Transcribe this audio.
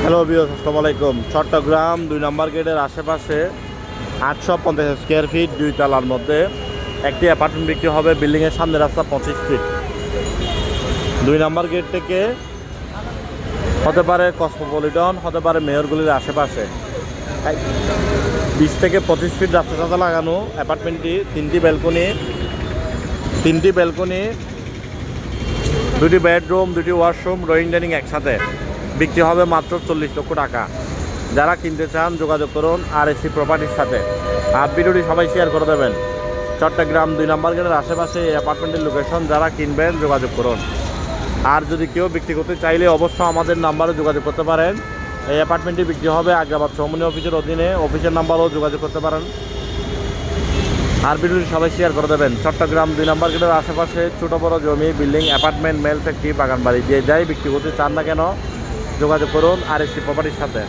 Hello viewers, আসসালামু আলাইকুম। চট্টগ্রাম 2 নম্বর গেটের আশেপাশে 850 স্কোয়ার ফিট 2 তলার মধ্যে একটি অ্যাপার্টমেন্ট বিক্রি হবে। বিল্ডিংয়ের সামনে রাস্তা 25 ফিট। 2 নম্বর গেট থেকে হতে পারে কসমোপলিটন, হতে পারে মেয়রগুলির আশেপাশে 20 থেকে 25 ফিট রাস্তা লাগানো অ্যাপার্টমেন্টটি। 3টি ব্যালকনি, 2টি বেডরুম, 2টি ওয়াশরুম, ড্রয়িং ডাইনিং একসাথে। বিক্রি হবে মাত্র 40 লক্ষ টাকা। যারা কিনতে চান যোগাযোগ করুন RSC প্রপার্টির সাথে। আর ভিডিওটি সবাই শেয়ার করে দেবেন। চট্টগ্রাম 2 নম্বর গেটের আশেপাশে এই অ্যাপার্টমেন্টের লোকেশন। যারা কিনবেন যোগাযোগ করুন। আর যদি কেউ বিক্রি করতে চাইলে অবশ্যই আমাদের নাম্বারে যোগাযোগ করতে পারেন। এই অ্যাপার্টমেন্টটি বিক্রি হবে আগ্রাবাদ চৌমনি অফিসের অধীনে। অফিসের নাম্বারও যোগাযোগ করতে পারেন। আর ভিডিওটি সবাই শেয়ার করে দেবেন। চট্টগ্রাম 2 নম্বর গেটের আশেপাশে ছোটো বড় জমি, বিল্ডিং, অ্যাপার্টমেন্ট, মেল ফ্যাক্টরি, বাগান বাড়ি, যে যাই বিক্রি করতে চান না কেন যোগাযোগ করুন RSC প্রপার্টির সাথে।